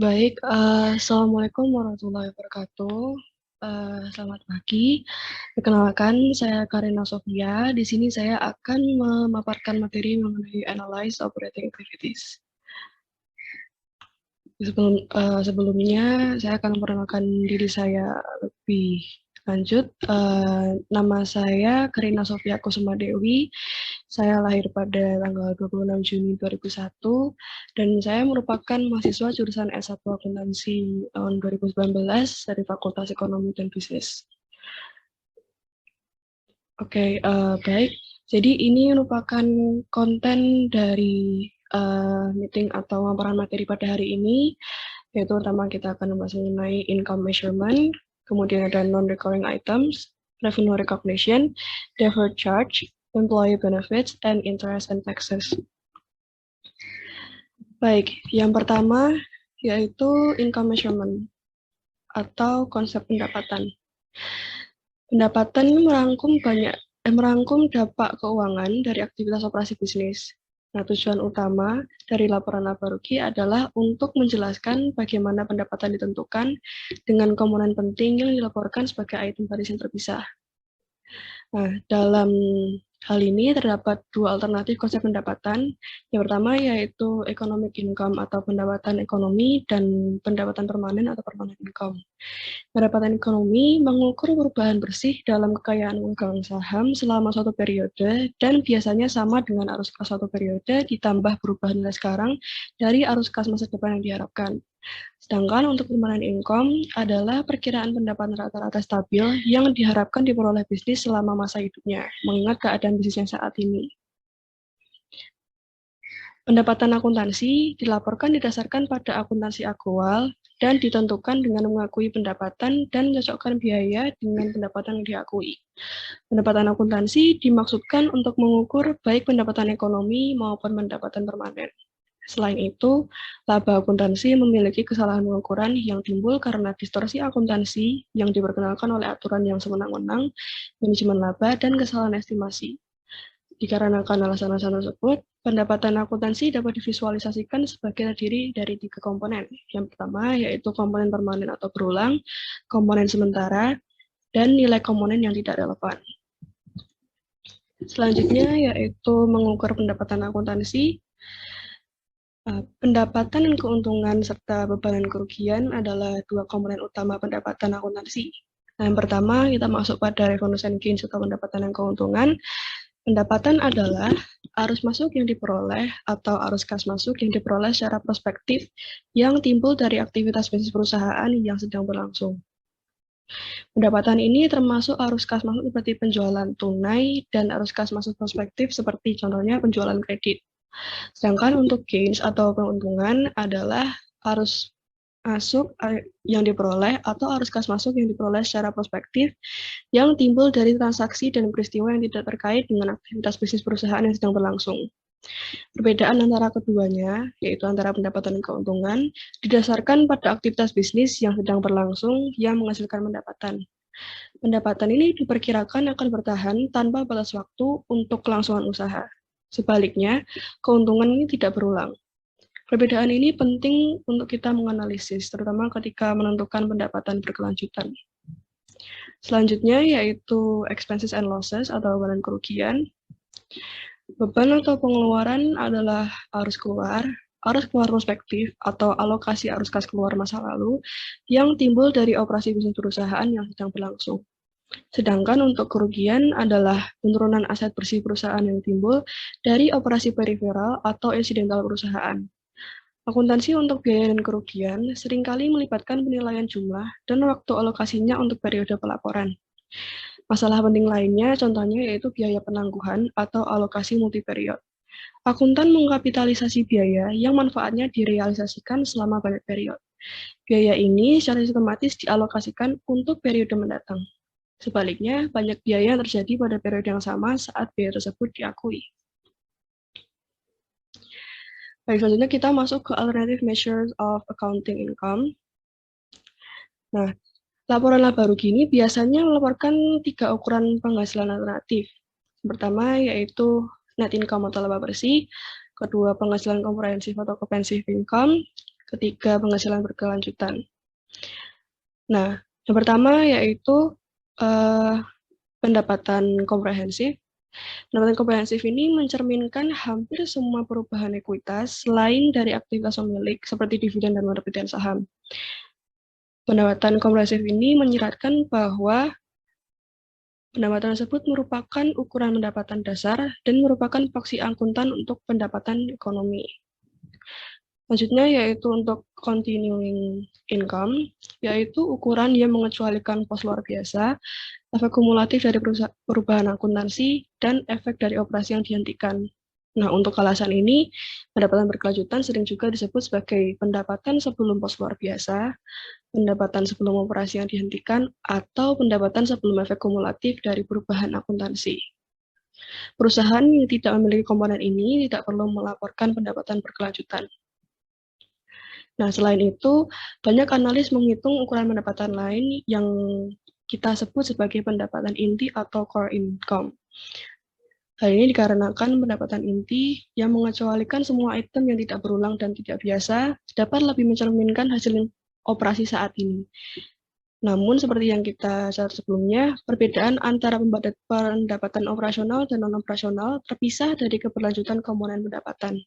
Baik, Assalamualaikum warahmatullahi wabarakatuh. Selamat pagi. Perkenalkan, saya Karina Sofia. Di sini saya akan memaparkan materi mengenai Analyze Operating Activities. Sebelumnya, saya akan memperkenalkan diri saya lebih lanjut. Nama saya Karina Sofia Kusuma Dewi. Saya lahir pada tanggal 26 Juni 2001 dan saya merupakan mahasiswa jurusan S1 Akuntansi tahun 2019 dari Fakultas Ekonomi dan Bisnis. Oke, baik. Jadi ini merupakan konten dari meeting atau pemaparan materi pada hari ini, yaitu pertama kita akan membahas mengenai income measurement, kemudian ada non-recurring items, revenue recognition, deferred charge, employee benefits, and interest and taxes. Baik, yang pertama yaitu income measurement atau konsep pendapatan. Pendapatan merangkum dampak keuangan dari aktivitas operasi bisnis. Nah, tujuan utama dari laporan laba rugi adalah untuk menjelaskan bagaimana pendapatan ditentukan dengan komponen penting yang dilaporkan sebagai item baris yang terpisah. Nah, dalam hal ini terdapat dua alternatif konsep pendapatan. Yang pertama yaitu economic income atau pendapatan ekonomi dan pendapatan permanen atau permanent income. Pendapatan ekonomi mengukur perubahan bersih dalam kekayaan pemegang saham selama suatu periode dan biasanya sama dengan arus kas suatu periode ditambah perubahan nilai sekarang dari arus kas masa depan yang diharapkan. Sedangkan untuk permanent income adalah perkiraan pendapatan rata-rata stabil yang diharapkan diperoleh bisnis selama masa hidupnya, mengingat keadaan bisnisnya saat ini. Pendapatan akuntansi dilaporkan didasarkan pada akuntansi aktual dan ditentukan dengan mengakui pendapatan dan mencocokkan biaya dengan pendapatan yang diakui. Pendapatan akuntansi dimaksudkan untuk mengukur baik pendapatan ekonomi maupun pendapatan permanen. Selain itu, laba akuntansi memiliki kesalahan pengukuran yang timbul karena distorsi akuntansi yang diperkenalkan oleh aturan yang sewenang-wenang, manajemen laba, dan kesalahan estimasi. Dikarenakan alasan-alasan tersebut, pendapatan akuntansi dapat divisualisasikan sebagai terdiri dari 3 komponen. Yang pertama yaitu komponen permanen atau berulang, komponen sementara, dan nilai komponen yang tidak relevan. Selanjutnya yaitu mengukur pendapatan akuntansi. Pendapatan dan keuntungan serta beban dan kerugian adalah dua komponen utama pendapatan akuntansi. Nah, yang pertama kita masuk pada revenue and gains atau pendapatan dan keuntungan. Pendapatan adalah arus masuk yang diperoleh atau arus kas masuk yang diperoleh secara prospektif yang timbul dari aktivitas bisnis perusahaan yang sedang berlangsung. Pendapatan ini termasuk arus kas masuk seperti penjualan tunai dan arus kas masuk prospektif seperti contohnya penjualan kredit. Sedangkan untuk gains atau keuntungan adalah arus masuk yang diperoleh atau arus kas masuk yang diperoleh secara prospektif yang timbul dari transaksi dan peristiwa yang tidak terkait dengan aktivitas bisnis perusahaan yang sedang berlangsung. Perbedaan antara keduanya, yaitu antara pendapatan dan keuntungan, didasarkan pada aktivitas bisnis yang sedang berlangsung yang menghasilkan pendapatan. Pendapatan ini diperkirakan akan bertahan tanpa batas waktu untuk kelangsungan usaha. Sebaliknya, keuntungan ini tidak berulang. Perbedaan ini penting untuk kita menganalisis, terutama ketika menentukan pendapatan berkelanjutan. Selanjutnya yaitu expenses and losses atau beban dan kerugian. Beban atau pengeluaran adalah arus keluar prospektif atau alokasi arus kas keluar masa lalu yang timbul dari operasi bisnis perusahaan yang sedang berlangsung. Sedangkan untuk kerugian adalah penurunan aset bersih perusahaan yang timbul dari operasi periferal atau insidental perusahaan. Akuntansi untuk biaya dan kerugian seringkali melibatkan penilaian jumlah dan waktu alokasinya untuk periode pelaporan. Masalah penting lainnya contohnya yaitu biaya penangguhan atau alokasi multiperiod. Akuntan mengkapitalisasi biaya yang manfaatnya direalisasikan selama banyak periode. Biaya ini secara sistematis dialokasikan untuk periode mendatang. Sebaliknya, banyak biaya yang terjadi pada periode yang sama saat biaya tersebut diakui. Baik, selanjutnya kita masuk ke alternative measures of accounting income. Nah, laporan laba rugi ini biasanya melaporkan 3 ukuran penghasilan alternatif. Pertama yaitu net income atau laba bersih, kedua penghasilan komprehensif atau comprehensive income, ketika penghasilan berkelanjutan. Nah, yang pertama yaitu pendapatan komprehensif. Pendapatan komprehensif ini mencerminkan hampir semua perubahan ekuitas selain dari aktivitas pemilik seperti dividen dan penerbitan saham. Pendapatan komprehensif ini menyiratkan bahwa pendapatan tersebut merupakan ukuran pendapatan dasar dan merupakan proksi akuntan untuk pendapatan ekonomi. Selanjutnya yaitu untuk continuing income, yaitu ukuran yang mengecualikan pos luar biasa, efek kumulatif dari perubahan akuntansi, dan efek dari operasi yang dihentikan. Nah, untuk alasan ini, pendapatan berkelanjutan sering juga disebut sebagai pendapatan sebelum pos luar biasa, pendapatan sebelum operasi yang dihentikan, atau pendapatan sebelum efek kumulatif dari perubahan akuntansi. Perusahaan yang tidak memiliki komponen ini tidak perlu melaporkan pendapatan berkelanjutan. Nah, selain itu, banyak analis menghitung ukuran pendapatan lain yang kita sebut sebagai pendapatan inti atau core income. Hal ini dikarenakan pendapatan inti yang mengecualikan semua item yang tidak berulang dan tidak biasa dapat lebih mencerminkan hasil operasi saat ini. Namun, seperti yang kita catat sebelumnya, perbedaan antara pendapatan operasional dan non-operasional terpisah dari keberlanjutan komponen pendapatan.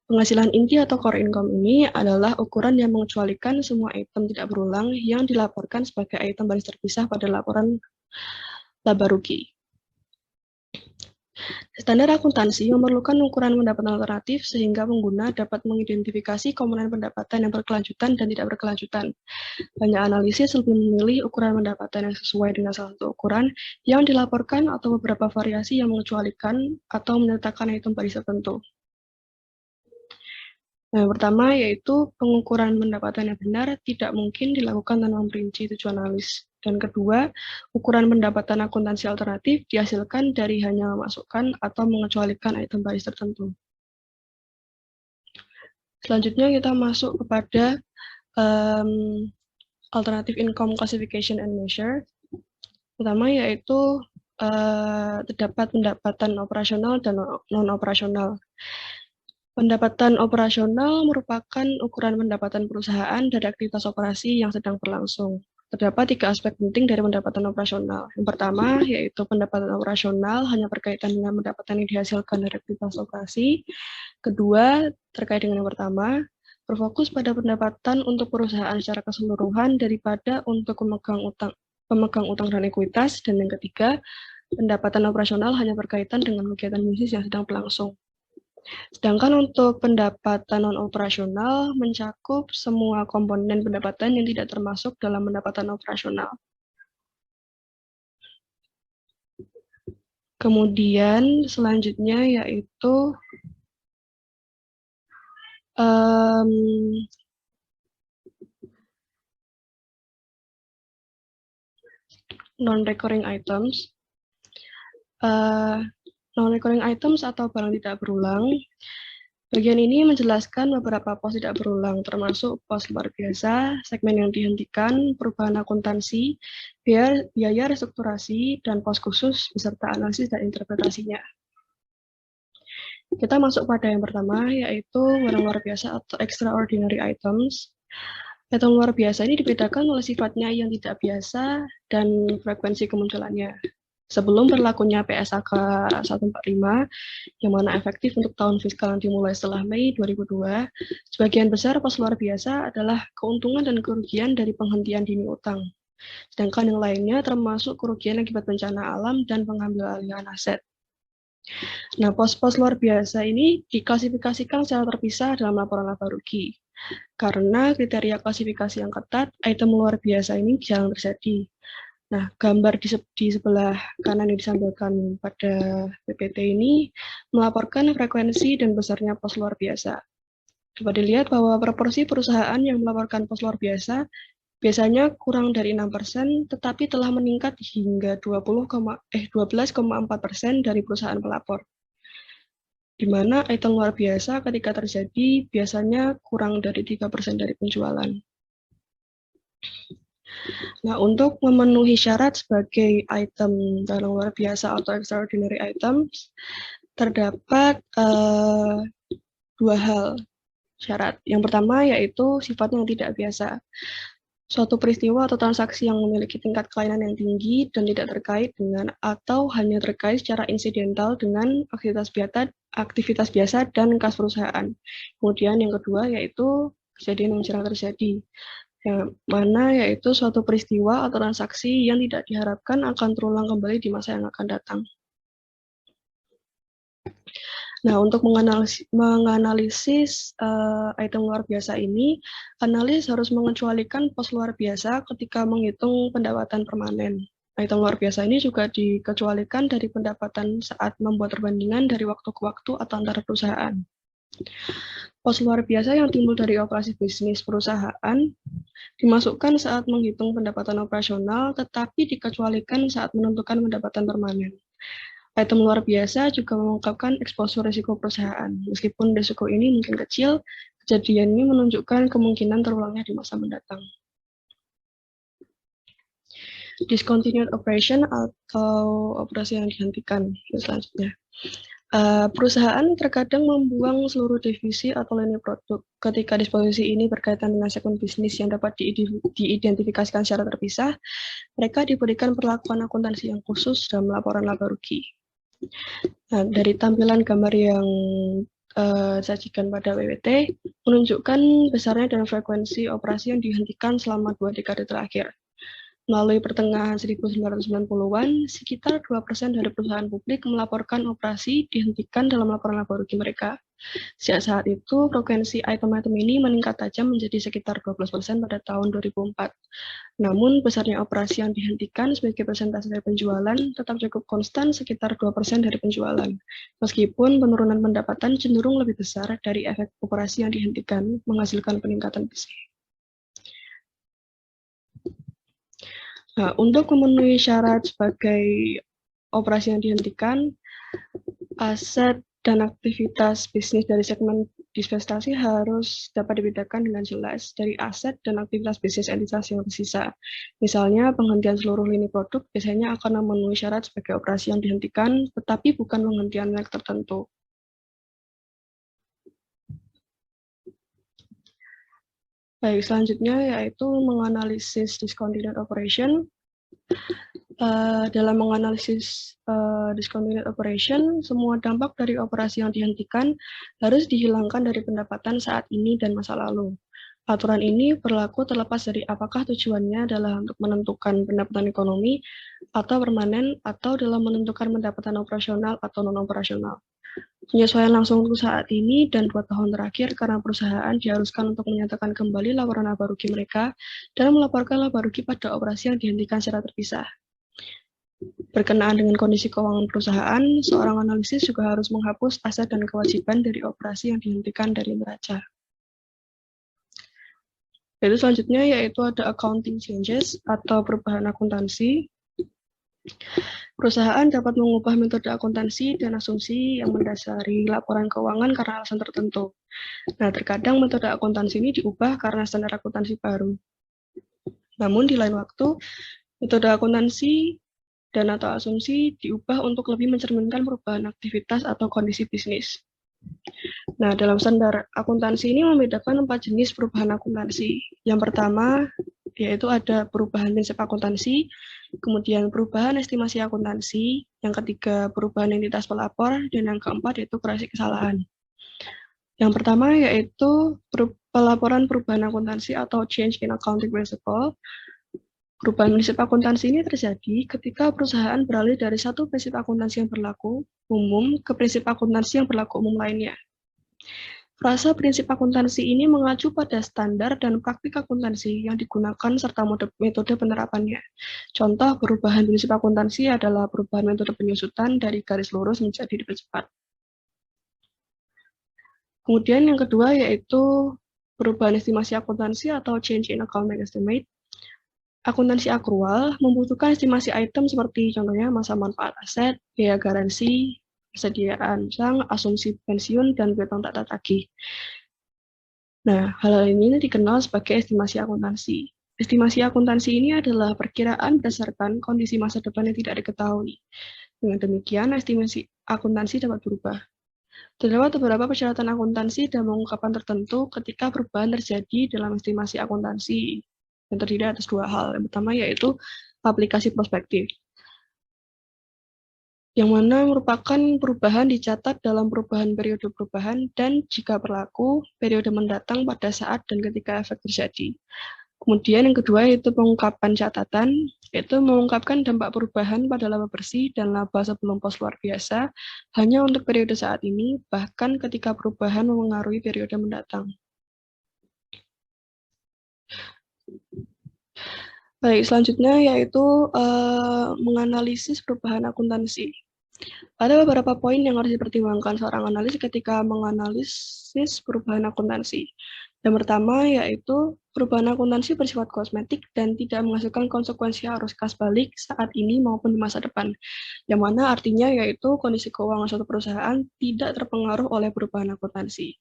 Penghasilan inti atau core income ini adalah ukuran yang mengecualikan semua item tidak berulang yang dilaporkan sebagai item baris terpisah pada laporan laba rugi. Standar akuntansi memerlukan ukuran pendapatan alternatif sehingga pengguna dapat mengidentifikasi komponen pendapatan yang berkelanjutan dan tidak berkelanjutan. Banyak analisis lebih memilih ukuran pendapatan yang sesuai dengan salah satu ukuran yang dilaporkan atau beberapa variasi yang mengecualikan atau menyertakan item baris tertentu. Nah, yang pertama yaitu pengukuran pendapatan yang benar tidak mungkin dilakukan tanpa memperinci tujuan analis. Dan kedua, ukuran pendapatan akuntansi alternatif dihasilkan dari hanya memasukkan atau mengecualikan item baris tertentu. Selanjutnya kita masuk kepada alternative income classification and measure. Pertama yaitu terdapat pendapatan operasional dan non-operasional. Pendapatan operasional merupakan ukuran pendapatan perusahaan dari aktivitas operasi yang sedang berlangsung. Terdapat 3 aspek penting dari pendapatan operasional. Yang pertama, yaitu pendapatan operasional hanya berkaitan dengan pendapatan yang dihasilkan dari aktivitas operasi. Kedua, terkait dengan yang pertama, berfokus pada pendapatan untuk perusahaan secara keseluruhan daripada untuk pemegang utang dan ekuitas. Dan yang ketiga, pendapatan operasional hanya berkaitan dengan kegiatan bisnis yang sedang berlangsung. Sedangkan untuk pendapatan non-operasional mencakup semua komponen pendapatan yang tidak termasuk dalam pendapatan operasional. Kemudian selanjutnya yaitu non-recurring items. Non-recurring items atau barang tidak berulang. Bagian ini menjelaskan beberapa pos tidak berulang, termasuk pos luar biasa, segmen yang dihentikan, perubahan akuntansi, biaya restrukturasi, dan pos khusus beserta analisis dan interpretasinya. Kita masuk pada yang pertama, yaitu barang luar biasa atau extraordinary items. Item luar biasa ini dibedakan oleh sifatnya yang tidak biasa dan frekuensi kemunculannya. Sebelum berlakunya PSAK 145, yang mana efektif untuk tahun fiskal yang dimulai setelah Mei 2002, sebagian besar pos luar biasa adalah keuntungan dan kerugian dari penghentian dini utang. Sedangkan yang lainnya termasuk kerugian akibat bencana alam dan pengambil alihan aset. Nah, pos-pos luar biasa ini diklasifikasikan secara terpisah dalam laporan laba rugi. Karena kriteria klasifikasi yang ketat, item luar biasa ini jarang terjadi. Nah, gambar di sebelah kanan yang disampaikan pada PPT ini melaporkan frekuensi dan besarnya pos luar biasa. Dapat dilihat bahwa proporsi perusahaan yang melaporkan pos luar biasa biasanya kurang dari 6%, tetapi telah meningkat hingga 12,4% dari perusahaan pelapor. Di mana item luar biasa ketika terjadi biasanya kurang dari 3% dari penjualan. Nah, untuk memenuhi syarat sebagai item barang luar biasa atau extraordinary items, terdapat 2 hal. syarat. Yang pertama yaitu sifatnya yang tidak biasa. Suatu peristiwa atau transaksi yang memiliki tingkat kelainan yang tinggi dan tidak terkait dengan atau hanya terkait secara insidental dengan aktivitas biasa dan kas perusahaan. Kemudian yang kedua yaitu kejadian yang jarang terjadi, yang mana yaitu suatu peristiwa atau transaksi yang tidak diharapkan akan terulang kembali di masa yang akan datang. Nah, untuk menganalisis item luar biasa ini, analis harus mengecualikan pos luar biasa ketika menghitung pendapatan permanen. Item luar biasa ini juga dikecualikan dari pendapatan saat membuat perbandingan dari waktu ke waktu atau antara perusahaan. Pos luar biasa yang timbul dari operasi bisnis perusahaan dimasukkan saat menghitung pendapatan operasional, tetapi dikecualikan saat menentukan pendapatan permanen. Item luar biasa juga mengungkapkan eksposur risiko perusahaan. Meskipun risiko ini mungkin kecil, kejadian ini menunjukkan kemungkinan terulangnya di masa mendatang. Discontinued operation atau operasi yang dihentikan. Selanjutnya, perusahaan terkadang membuang seluruh divisi atau lini produk. Ketika disposisi ini berkaitan dengan segmen bisnis yang dapat diidentifikasikan secara terpisah, mereka diberikan perlakuan akuntansi yang khusus dalam laporan laba rugi. Nah, dari tampilan gambar yang disajikan pada WWT menunjukkan besarnya dan frekuensi operasi yang dihentikan selama 2 dekade terakhir. Melalui pertengahan 1990-an, sekitar 2% dari perusahaan publik melaporkan operasi dihentikan dalam laporan laba rugi mereka. Sejak saat itu, frekuensi item-item ini meningkat tajam menjadi sekitar 12% pada tahun 2004. Namun, besarnya operasi yang dihentikan sebagai persentase dari penjualan tetap cukup konstan sekitar 2% dari penjualan. Meskipun penurunan pendapatan cenderung lebih besar dari efek operasi yang dihentikan menghasilkan peningkatan bisnis. Nah, untuk memenuhi syarat sebagai operasi yang dihentikan, aset dan aktivitas bisnis dari segmen divestasi harus dapat dibedakan dengan jelas dari aset dan aktivitas bisnis entitas yang tersisa. Misalnya, penghentian seluruh lini produk biasanya akan memenuhi syarat sebagai operasi yang dihentikan, tetapi bukan penghentian merek tertentu. Baik, selanjutnya yaitu menganalisis discontinued operation. Dalam menganalisis discontinued operation, semua dampak dari operasi yang dihentikan harus dihilangkan dari pendapatan saat ini dan masa lalu. Aturan ini berlaku terlepas dari apakah tujuannya adalah untuk menentukan pendapatan ekonomi atau permanen atau dalam menentukan pendapatan operasional atau non-operasional. Penyesuaian langsung untuk saat ini dan 2 tahun terakhir karena perusahaan diharuskan untuk menyatakan kembali laporan laba rugi mereka dan melaporkan laba rugi pada operasi yang dihentikan secara terpisah. Berkenaan dengan kondisi keuangan perusahaan, seorang analisis juga harus menghapus aset dan kewajiban dari operasi yang dihentikan dari neraca. Yaitu selanjutnya yaitu ada accounting changes atau perubahan akuntansi. Perusahaan dapat mengubah metode akuntansi dan asumsi yang mendasari laporan keuangan karena alasan tertentu. Nah, terkadang metode akuntansi ini diubah karena standar akuntansi baru. Namun di lain waktu, metode akuntansi dan atau asumsi diubah untuk lebih mencerminkan perubahan aktivitas atau kondisi bisnis. Nah, dalam standar akuntansi ini membedakan 4 jenis perubahan akuntansi. Yang pertama, yaitu ada perubahan prinsip akuntansi, kemudian perubahan estimasi akuntansi, yang ketiga perubahan entitas pelapor, dan yang keempat yaitu koreksi kesalahan. Yang pertama yaitu pelaporan perubahan akuntansi atau change in accounting principle. Perubahan prinsip akuntansi ini terjadi ketika perusahaan beralih dari satu prinsip akuntansi yang berlaku umum ke prinsip akuntansi yang berlaku umum lainnya. Frasa prinsip akuntansi ini mengacu pada standar dan praktik akuntansi yang digunakan serta metode penerapannya. Contoh perubahan prinsip akuntansi adalah perubahan metode penyusutan dari garis lurus menjadi dipercepat. Kemudian yang kedua yaitu perubahan estimasi akuntansi atau change in accounting estimate. Akuntansi akrual membutuhkan estimasi item seperti contohnya masa manfaat aset, biaya garansi, persediaan utang, asumsi pensiun, dan piutang tak tagih. Nah, hal ini dikenal sebagai estimasi akuntansi. Estimasi akuntansi ini adalah perkiraan berdasarkan kondisi masa depan yang tidak diketahui. Dengan demikian, estimasi akuntansi dapat berubah. Terdapat beberapa persyaratan akuntansi dan pengungkapan tertentu ketika perubahan terjadi dalam estimasi akuntansi yang terdiri atas dua hal. Yang pertama yaitu aplikasi prospektif, yang mana merupakan perubahan dicatat dalam perubahan periode perubahan dan jika berlaku periode mendatang pada saat dan ketika efek terjadi. Kemudian yang kedua yaitu pengungkapan catatan, yaitu mengungkapkan dampak perubahan pada laba bersih dan laba sebelum pos luar biasa hanya untuk periode saat ini, bahkan ketika perubahan memengaruhi periode mendatang. Baik, selanjutnya yaitu menganalisis perubahan akuntansi. Ada beberapa poin yang harus dipertimbangkan seorang analis ketika menganalisis perubahan akuntansi. Yang pertama yaitu perubahan akuntansi bersifat kosmetik dan tidak menghasilkan konsekuensi arus kas balik saat ini maupun di masa depan. Yang mana artinya yaitu kondisi keuangan suatu perusahaan tidak terpengaruh oleh perubahan akuntansi.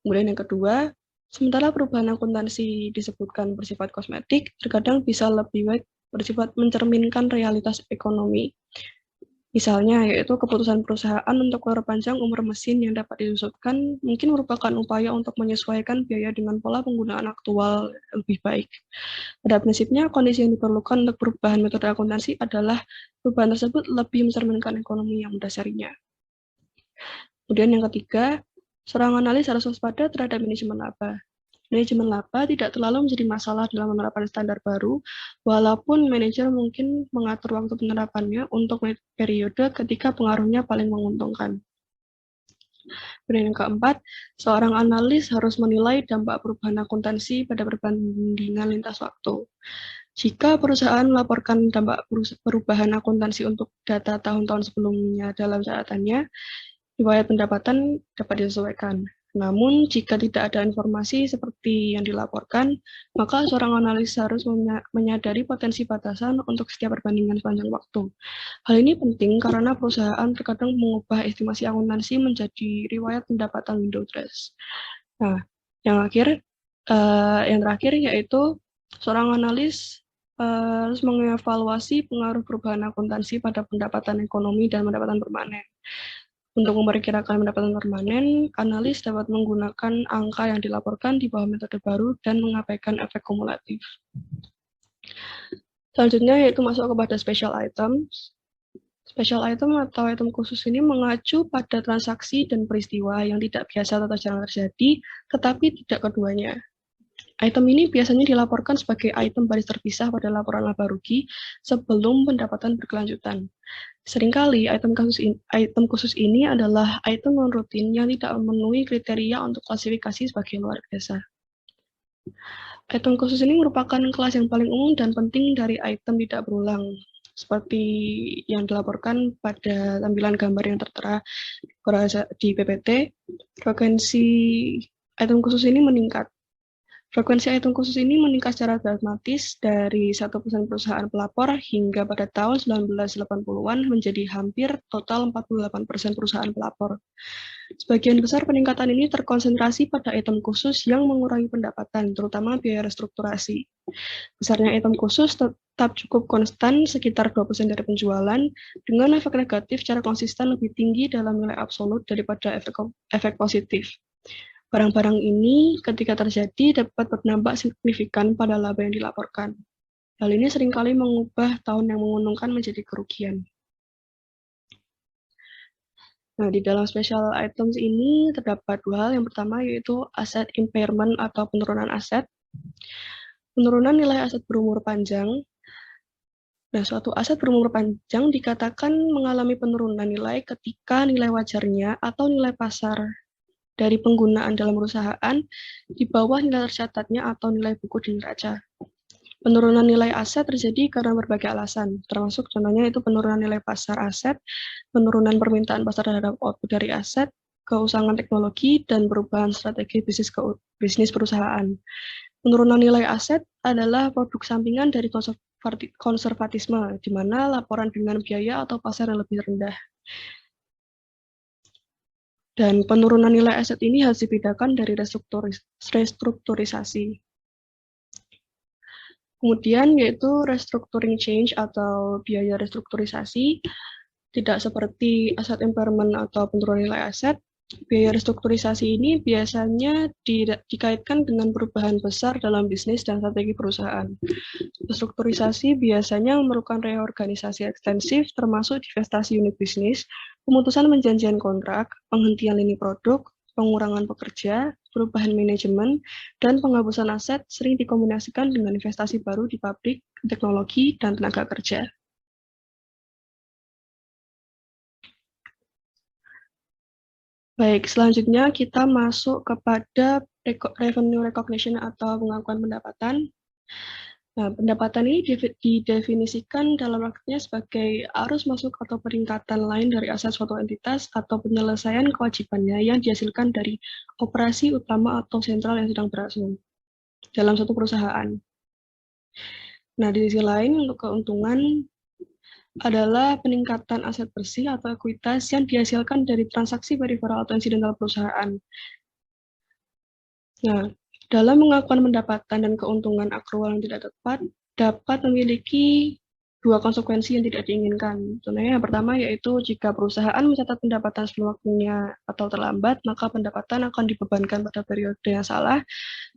Kemudian yang kedua, sementara perubahan akuntansi disebutkan bersifat kosmetik, terkadang bisa lebih baik bersifat mencerminkan realitas ekonomi. Misalnya, yaitu keputusan perusahaan untuk memperpanjang umur mesin yang dapat disusutkan mungkin merupakan upaya untuk menyesuaikan biaya dengan pola penggunaan aktual lebih baik. Pada prinsipnya, kondisi yang diperlukan untuk perubahan metode akuntansi adalah perubahan tersebut lebih mencerminkan ekonomi yang mendasarinya. Kemudian yang ketiga, seorang analis harus waspada terhadap manajemen laba. Manajemen laba tidak terlalu menjadi masalah dalam menerapkan standar baru, walaupun manajer mungkin mengatur waktu penerapannya untuk periode ketika pengaruhnya paling menguntungkan. Dan yang keempat, seorang analis harus menilai dampak perubahan akuntansi pada perbandingan lintas waktu. Jika perusahaan melaporkan dampak perubahan akuntansi untuk data tahun-tahun sebelumnya dalam catatannya, riwayat pendapatan dapat disesuaikan. Namun, jika tidak ada informasi seperti yang dilaporkan, maka seorang analis harus menyadari potensi batasan untuk setiap perbandingan sepanjang waktu. Hal ini penting karena perusahaan terkadang mengubah estimasi akuntansi menjadi riwayat pendapatan window dress. Nah, yang terakhir yaitu seorang analis harus mengevaluasi pengaruh perubahan akuntansi pada pendapatan ekonomi dan pendapatan permanen. Untuk memperkirakan pendapatan permanen, analis dapat menggunakan angka yang dilaporkan di bawah metode baru dan mengabaikan efek kumulatif. Selanjutnya yaitu masuk kepada special items. Special item atau item khusus ini mengacu pada transaksi dan peristiwa yang tidak biasa atau jarang terjadi, tetapi tidak keduanya. Item ini biasanya dilaporkan sebagai item baris terpisah pada laporan laba rugi sebelum pendapatan berkelanjutan. Seringkali item khusus ini adalah item non-rutin yang tidak memenuhi kriteria untuk klasifikasi sebagai luar biasa. Item khusus ini merupakan kelas yang paling umum dan penting dari item tidak berulang, seperti yang dilaporkan pada tampilan gambar yang tertera di PPT. Frekuensi item khusus ini meningkat. Frekuensi item khusus ini meningkat secara dramatis dari 1% perusahaan pelapor hingga pada tahun 1980-an menjadi hampir total 48% perusahaan pelapor. Sebagian besar peningkatan ini terkonsentrasi pada item khusus yang mengurangi pendapatan, terutama biaya restrukturasi. Besarnya item khusus tetap cukup konstan, sekitar 2% dari penjualan, dengan efek negatif secara konsisten lebih tinggi dalam nilai absolut daripada efek positif. Barang-barang ini ketika terjadi dapat berdampak signifikan pada laba yang dilaporkan. Hal ini seringkali mengubah tahun yang menguntungkan menjadi kerugian. Nah, di dalam special items ini terdapat dua hal. Yang pertama yaitu aset impairment atau penurunan aset. Penurunan nilai aset berumur panjang. Nah, suatu aset berumur panjang dikatakan mengalami penurunan nilai ketika nilai wajarnya atau nilai pasar dari penggunaan dalam perusahaan di bawah nilai tercatatnya atau nilai buku di neraca. Penurunan nilai aset terjadi karena berbagai alasan, termasuk contohnya itu penurunan nilai pasar aset, penurunan permintaan pasar terhadap output dari aset, keusangan teknologi, dan perubahan strategi bisnis perusahaan. Penurunan nilai aset adalah produk sampingan dari konservatisme, di mana laporan dengan biaya atau pasar yang lebih rendah. Dan penurunan nilai aset ini harus dibedakan dari restrukturisasi. Kemudian yaitu restructuring change atau biaya restrukturisasi, tidak seperti aset impairment atau penurunan nilai aset. Biaya restrukturisasi ini biasanya dikaitkan dengan perubahan besar dalam bisnis dan strategi perusahaan. Restrukturisasi biasanya memerlukan reorganisasi ekstensif termasuk divestasi unit bisnis, pemutusan perjanjian kontrak, penghentian lini produk, pengurangan pekerja, perubahan manajemen, dan penghapusan aset sering dikombinasikan dengan investasi baru di pabrik, teknologi, dan tenaga kerja. Baik, selanjutnya kita masuk kepada revenue recognition atau pengakuan pendapatan. Nah, pendapatan ini didefinisikan dalam artinya sebagai arus masuk atau peningkatan lain dari aset suatu entitas atau penyelesaian kewajibannya yang dihasilkan dari operasi utama atau sentral yang sedang berlangsung dalam suatu perusahaan. Nah, di sisi lain, untuk keuntungan adalah peningkatan aset bersih atau ekuitas yang dihasilkan dari transaksi peripheral atau insidental perusahaan. Nah, dalam pengakuan pendapatan dan keuntungan akrual yang tidak tepat, dapat memiliki dua konsekuensi yang tidak diinginkan. Contohnya yang pertama yaitu jika perusahaan mencatat pendapatan sebelum waktunya atau terlambat, maka pendapatan akan dibebankan pada periode yang salah.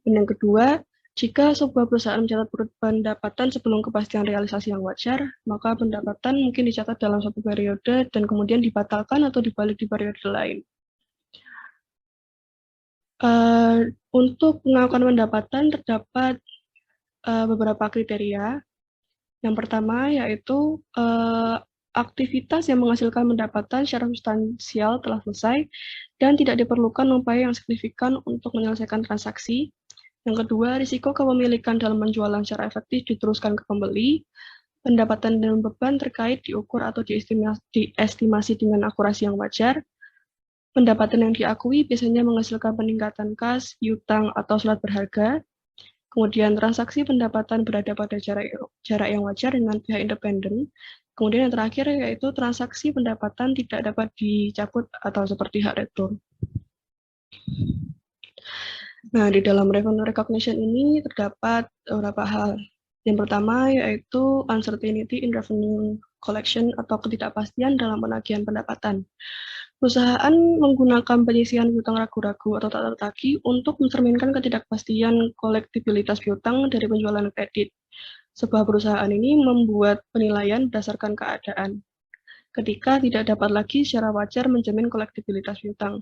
Dan yang kedua, jika sebuah perusahaan mencatat pendapatan sebelum kepastian realisasi yang wajar, maka pendapatan mungkin dicatat dalam satu periode dan kemudian dibatalkan atau dibalik di periode lain. Untuk pengakuan pendapatan terdapat beberapa kriteria. Yang pertama yaitu aktivitas yang menghasilkan pendapatan secara substansial telah selesai dan tidak diperlukan upaya yang signifikan untuk menyelesaikan transaksi. Yang kedua, risiko kepemilikan dalam penjualan secara efektif diteruskan ke pembeli. Pendapatan dan beban terkait diukur atau diestimasi dengan akurasi yang wajar. Pendapatan yang diakui biasanya menghasilkan peningkatan kas, piutang, atau surat berharga. Kemudian transaksi pendapatan berada pada jarak yang wajar dengan pihak independen. Kemudian yang terakhir yaitu transaksi pendapatan tidak dapat dicabut atau seperti hak retur. Nah, di dalam revenue recognition ini terdapat beberapa hal. Yang pertama yaitu uncertainty in revenue collection atau ketidakpastian dalam penagihan pendapatan. Perusahaan menggunakan penyisian piutang ragu-ragu atau tak tertagih untuk mencerminkan ketidakpastian kolektibilitas piutang dari penjualan kredit. Sebuah perusahaan ini membuat penilaian berdasarkan keadaan, ketika tidak dapat lagi secara wajar menjamin kolektibilitas piutang.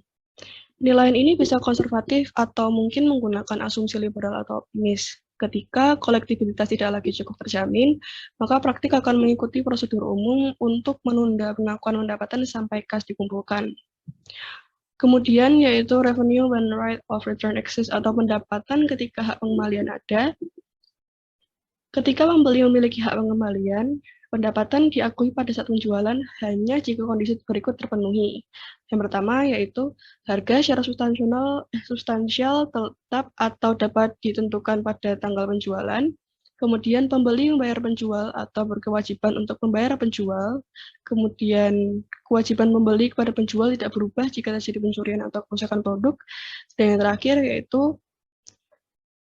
Penilaian ini bisa konservatif atau mungkin menggunakan asumsi liberal atau optimis. Ketika kolektibilitas tidak lagi cukup terjamin, maka praktik akan mengikuti prosedur umum untuk menunda pengakuan pendapatan sampai kas dikumpulkan. Kemudian yaitu revenue when right of return exists atau pendapatan ketika hak pengembalian ada. Ketika pembeli memiliki hak pengembalian, pendapatan diakui pada saat penjualan hanya jika kondisi berikut terpenuhi. Yang pertama yaitu harga secara substansial tetap atau dapat ditentukan pada tanggal penjualan. Kemudian pembeli membayar penjual atau berkewajiban untuk membayar penjual. Kemudian kewajiban pembeli kepada penjual tidak berubah jika terjadi pencurian atau kerusakan produk. Dan yang terakhir yaitu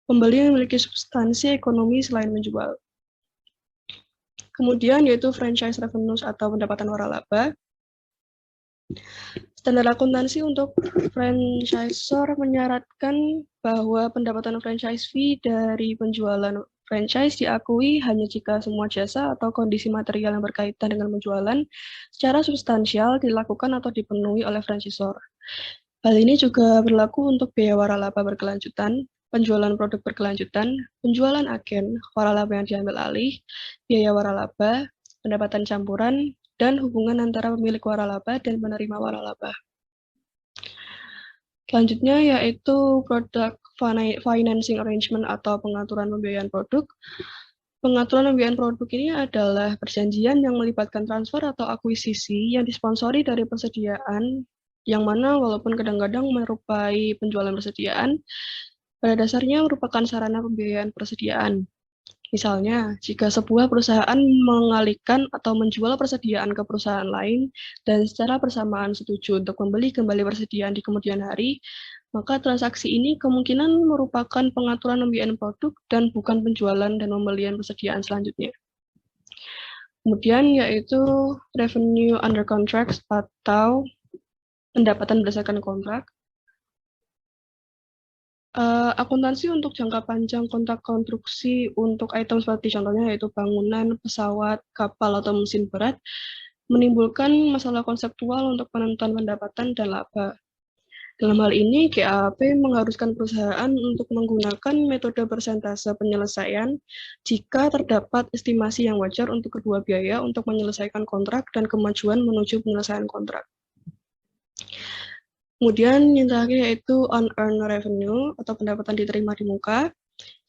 pembeli memiliki substansi ekonomi selain menjual. Kemudian yaitu franchise revenues atau pendapatan waralaba. Standar akuntansi untuk franchisor menyaratkan bahwa pendapatan franchise fee dari penjualan franchise diakui hanya jika semua jasa atau kondisi material yang berkaitan dengan penjualan secara substansial dilakukan atau dipenuhi oleh franchisor. Hal ini juga berlaku untuk biaya waralaba berkelanjutan, penjualan produk berkelanjutan, penjualan agen, waralaba yang diambil alih, biaya waralaba, pendapatan campuran, dan hubungan antara pemilik waralaba dan penerima waralaba. Selanjutnya yaitu product financing arrangement atau pengaturan pembiayaan produk. Pengaturan pembiayaan produk ini adalah perjanjian yang melibatkan transfer atau akuisisi yang disponsori dari persediaan yang mana walaupun kadang-kadang merupai penjualan persediaan, pada dasarnya merupakan sarana pembiayaan persediaan. Misalnya, jika sebuah perusahaan mengalihkan atau menjual persediaan ke perusahaan lain dan secara bersamaan setuju untuk membeli kembali persediaan di kemudian hari, maka transaksi ini kemungkinan merupakan pengaturan pembiayaan produk dan bukan penjualan dan pembelian persediaan selanjutnya. Kemudian yaitu revenue under contracts atau pendapatan berdasarkan kontrak. Akuntansi untuk jangka panjang kontrak konstruksi untuk item seperti contohnya yaitu bangunan, pesawat, kapal, atau mesin berat, menimbulkan masalah konseptual untuk penentuan pendapatan dan laba. Dalam hal ini, GAAP mengharuskan perusahaan untuk menggunakan metode persentase penyelesaian jika terdapat estimasi yang wajar untuk kedua biaya untuk menyelesaikan kontrak dan kemajuan menuju penyelesaian kontrak. Kemudian yang terakhir yaitu unearned revenue atau pendapatan diterima di muka.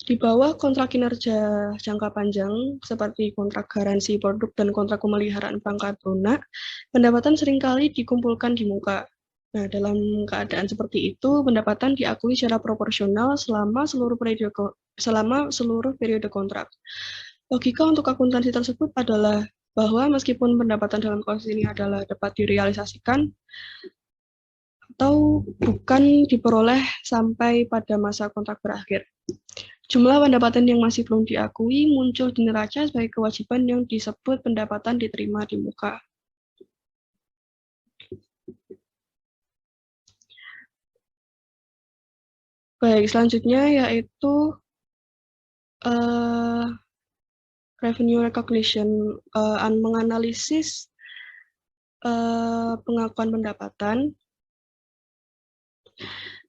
Di bawah kontrak kinerja jangka panjang seperti kontrak garansi produk dan kontrak pemeliharaan perangkat lunak, pendapatan seringkali dikumpulkan di muka. Nah, dalam keadaan seperti itu, pendapatan diakui secara proporsional selama seluruh periode kontrak. Logika untuk akuntansi tersebut adalah bahwa meskipun pendapatan dalam kasus ini adalah dapat direalisasikan atau bukan diperoleh sampai pada masa kontrak berakhir. Jumlah pendapatan yang masih belum diakui muncul di neraca sebagai kewajiban yang disebut pendapatan diterima di muka. Baik, selanjutnya yaitu revenue recognition, menganalisis pengakuan pendapatan.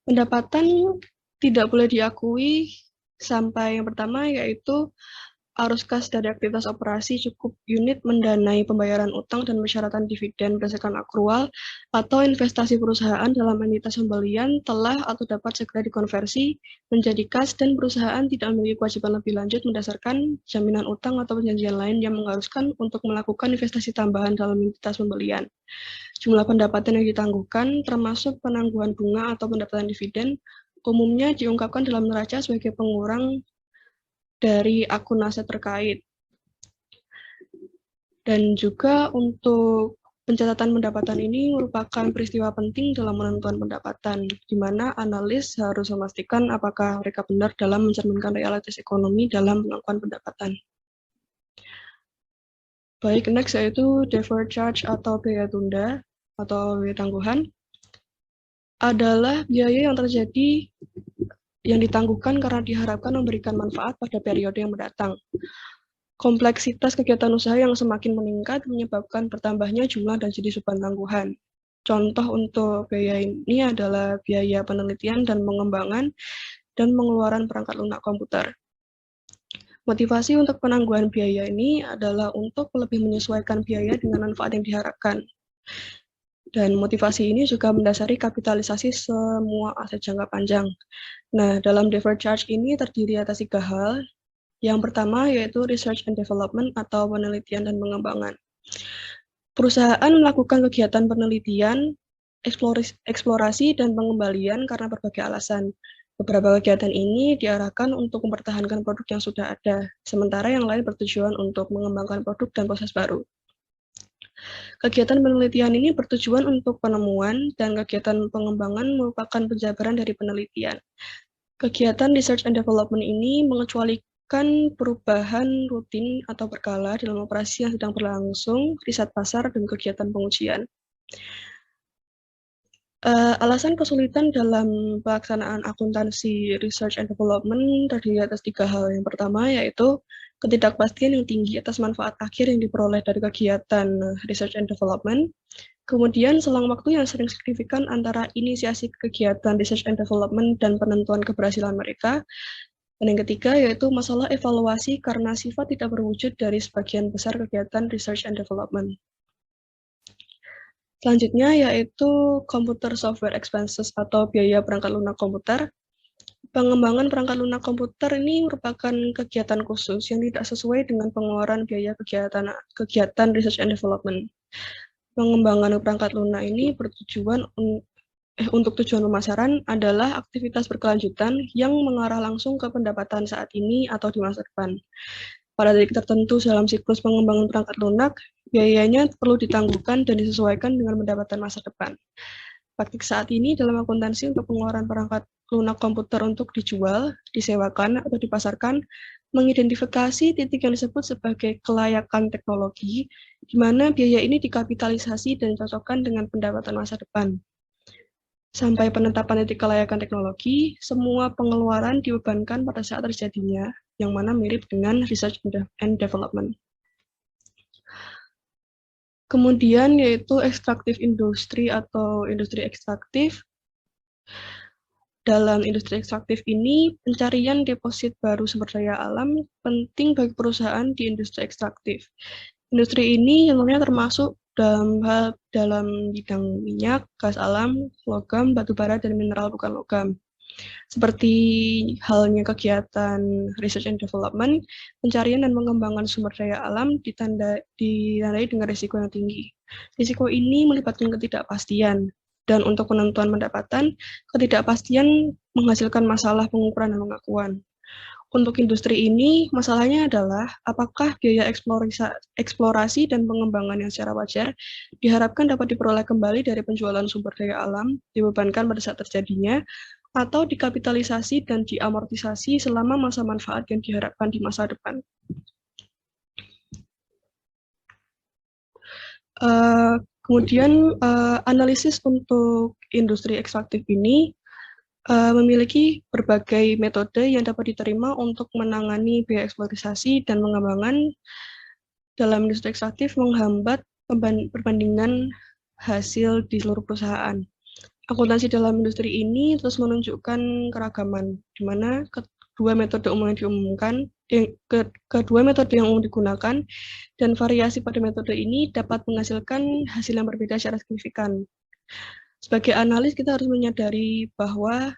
Pendapatan tidak boleh diakui sampai yang pertama yaitu arus kas dari aktivitas operasi cukup unit mendanai pembayaran utang dan persyaratan dividen berdasarkan akrual atau investasi perusahaan dalam entitas pembelian telah atau dapat segera dikonversi menjadi kas dan perusahaan tidak memiliki kewajiban lebih lanjut berdasarkan jaminan utang atau perjanjian lain yang mengharuskan untuk melakukan investasi tambahan dalam entitas pembelian. Jumlah pendapatan yang ditangguhkan termasuk penangguhan bunga atau pendapatan dividen umumnya diungkapkan dalam neraca sebagai pengurang dari akun aset terkait. Dan juga untuk pencatatan pendapatan ini merupakan peristiwa penting dalam menentukan pendapatan, di mana analis harus memastikan apakah mereka benar dalam mencerminkan realitas ekonomi dalam pengakuan pendapatan. Baik, next yaitu deferred charge atau biaya tunda atau biaya tangguhan adalah biaya yang terjadi yang ditangguhkan karena diharapkan memberikan manfaat pada periode yang mendatang. Kompleksitas kegiatan usaha yang semakin meningkat menyebabkan bertambahnya jumlah dan jenis beban tangguhan. Contoh untuk biaya ini adalah biaya penelitian dan pengembangan dan pengeluaran perangkat lunak komputer. Motivasi untuk penangguhan biaya ini adalah untuk lebih menyesuaikan biaya dengan manfaat yang diharapkan. Dan motivasi ini juga mendasari kapitalisasi semua aset jangka panjang. Nah, dalam deferred charge ini terdiri atas 3 hal. Yang pertama yaitu research and development atau penelitian dan pengembangan. Perusahaan melakukan kegiatan penelitian, eksplorasi, dan pengembalian karena berbagai alasan. Beberapa kegiatan ini diarahkan untuk mempertahankan produk yang sudah ada, sementara yang lain bertujuan untuk mengembangkan produk dan proses baru. Kegiatan penelitian ini bertujuan untuk penemuan, dan kegiatan pengembangan merupakan penjabaran dari penelitian. Kegiatan research and development ini mengecualikan perubahan rutin atau berkala dalam operasi yang sedang berlangsung, riset pasar, dan kegiatan pengujian. Alasan kesulitan dalam pelaksanaan akuntansi research and development terdiri atas 3 hal. Yang pertama yaitu ketidakpastian yang tinggi atas manfaat akhir yang diperoleh dari kegiatan research and development. Kemudian selang waktu yang sering signifikan antara inisiasi kegiatan research and development dan penentuan keberhasilan mereka. Dan yang ketiga yaitu masalah evaluasi karena sifat tidak berwujud dari sebagian besar kegiatan research and development. Selanjutnya yaitu computer software expenses atau biaya perangkat lunak komputer. Pengembangan perangkat lunak komputer ini merupakan kegiatan khusus yang tidak sesuai dengan pengeluaran biaya kegiatan research and development. Pengembangan perangkat lunak ini bertujuan untuk tujuan pemasaran adalah aktivitas berkelanjutan yang mengarah langsung ke pendapatan saat ini atau di masa depan. Pada titik tertentu dalam siklus pengembangan perangkat lunak, biayanya perlu ditangguhkan dan disesuaikan dengan pendapatan masa depan. Praktik saat ini dalam akuntansi untuk pengeluaran perangkat lunak komputer untuk dijual, disewakan, atau dipasarkan, mengidentifikasi titik yang disebut sebagai kelayakan teknologi, di mana biaya ini dikapitalisasi dan dicocokkan dengan pendapatan masa depan. sampai penetapan titik kelayakan teknologi, semua pengeluaran dibebankan pada saat terjadinya, yang mana mirip dengan research and development. Kemudian yaitu ekstraktif industri atau industri ekstraktif. Dalam industri ekstraktif ini, pencarian deposit baru sumber daya alam penting bagi perusahaan di industri ekstraktif. Industri ini contohnya termasuk dalam bidang minyak, gas alam, logam, batu bara, dan mineral bukan logam. Seperti halnya kegiatan research and development, pencarian dan pengembangan sumber daya alam ditandai dengan risiko yang tinggi. Risiko ini melibatkan ketidakpastian, dan untuk penentuan pendapatan, ketidakpastian menghasilkan masalah pengukuran dan pengakuan. Untuk industri ini, masalahnya adalah apakah biaya eksplorasi dan pengembangan yang secara wajar diharapkan dapat diperoleh kembali dari penjualan sumber daya alam, dibebankan pada saat terjadinya, atau dikapitalisasi dan diamortisasi selama masa manfaat yang diharapkan di masa depan. Kemudian analisis untuk industri ekstraktif ini memiliki berbagai metode yang dapat diterima untuk menangani biaya eksploitasi dan pengembangan dalam industri ekstraktif menghambat perbandingan hasil di seluruh perusahaan. Akuntansi dalam industri ini terus menunjukkan keragaman, di mana kedua metode umum yang diumumkan, kedua metode yang umum digunakan, dan variasi pada metode ini dapat menghasilkan hasil yang berbeda secara signifikan. Sebagai analis, kita harus menyadari bahwa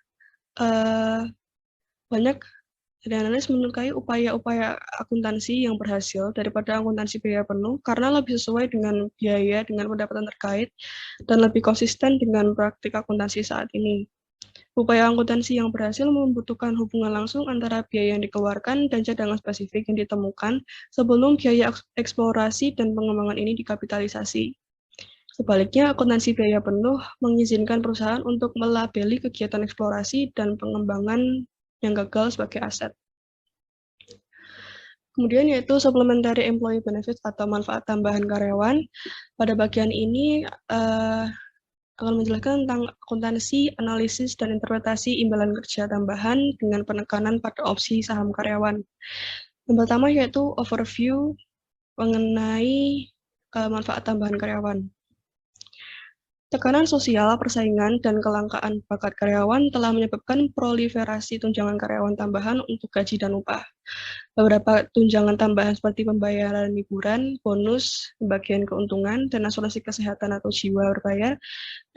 banyak dari analis menyukai upaya-upaya akuntansi yang berhasil daripada akuntansi biaya penuh karena lebih sesuai dengan biaya dengan pendapatan terkait dan lebih konsisten dengan praktik akuntansi saat ini. Upaya akuntansi yang berhasil membutuhkan hubungan langsung antara biaya yang dikeluarkan dan cadangan spesifik yang ditemukan sebelum biaya eksplorasi dan pengembangan ini dikapitalisasi. Sebaliknya, akuntansi biaya penuh mengizinkan perusahaan untuk melabeli kegiatan eksplorasi dan pengembangan yang gagal sebagai aset. Kemudian yaitu supplementary employee benefits atau manfaat tambahan karyawan. Pada bagian ini akan menjelaskan tentang akuntansi, analisis, dan interpretasi imbalan kerja tambahan dengan penekanan pada opsi saham karyawan. Yang pertama yaitu overview mengenai manfaat tambahan karyawan. Tekanan sosial, persaingan, dan kelangkaan bakat karyawan telah menyebabkan proliferasi tunjangan karyawan tambahan untuk gaji dan upah. Beberapa tunjangan tambahan seperti pembayaran liburan, bonus, pembagian keuntungan, dan asuransi kesehatan atau jiwa berbayar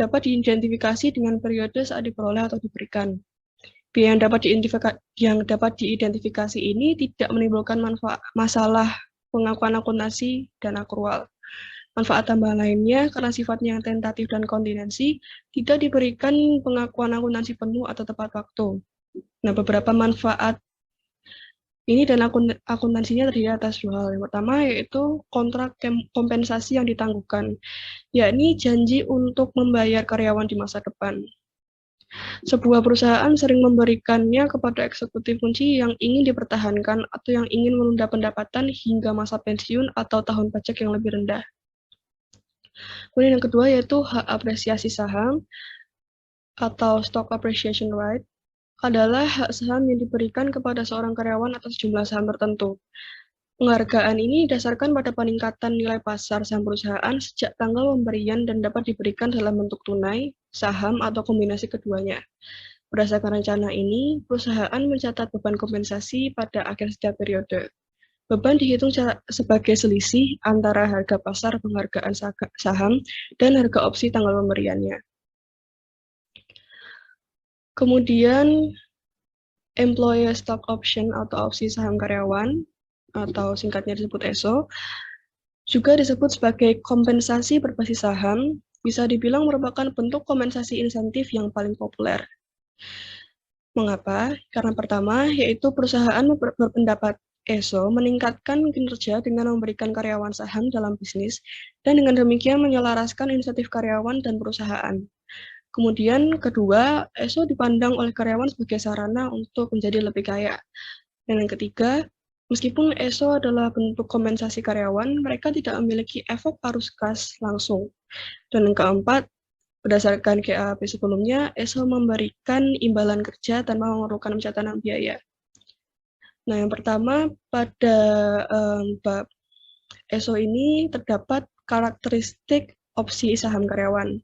dapat diidentifikasi dengan periode saat diperoleh atau diberikan. Biaya yang dapat diidentifikasi ini tidak menimbulkan masalah pengakuan akuntansi dan akrual. Manfaat tambahan lainnya, karena sifatnya yang tentatif dan kontinensi, tidak diberikan pengakuan akuntansi penuh atau tepat waktu. Nah, beberapa manfaat ini dan akuntansinya terdiri atas dua hal. Yang pertama yaitu kontrak kompensasi yang ditangguhkan, yakni janji untuk membayar karyawan di masa depan. Sebuah perusahaan sering memberikannya kepada eksekutif kunci yang ingin dipertahankan atau yang ingin menunda pendapatan hingga masa pensiun atau tahun pajak yang lebih rendah. Kemudian yang kedua yaitu hak apresiasi saham atau stock appreciation right adalah hak saham yang diberikan kepada seorang karyawan atas jumlah saham tertentu. Penghargaan ini didasarkan pada peningkatan nilai pasar saham perusahaan sejak tanggal pemberian dan dapat diberikan dalam bentuk tunai, saham, atau kombinasi keduanya. Berdasarkan rencana ini, perusahaan mencatat beban kompensasi pada akhir setiap periode. Beban dihitung sebagai selisih antara harga pasar penghargaan saham dan harga opsi tanggal pemberiannya. Kemudian, employee stock option atau opsi saham karyawan, atau singkatnya disebut ESO, juga disebut sebagai kompensasi berbasis saham, bisa dibilang merupakan bentuk kompensasi insentif yang paling populer. Mengapa? Karena pertama, yaitu perusahaan berpendapat ESO meningkatkan kinerja dengan memberikan karyawan saham dalam bisnis, dan dengan demikian menyelaraskan insentif karyawan dan perusahaan. Kemudian kedua, ESO dipandang oleh karyawan sebagai sarana untuk menjadi lebih kaya. Dan yang ketiga, meskipun ESO adalah bentuk kompensasi karyawan, mereka tidak memiliki efek arus kas langsung. Dan yang keempat, Berdasarkan GAP sebelumnya, ESO memberikan imbalan kerja tanpa memerlukan pencatatan biaya. Nah, yang pertama pada bab ESO ini terdapat karakteristik opsi saham karyawan.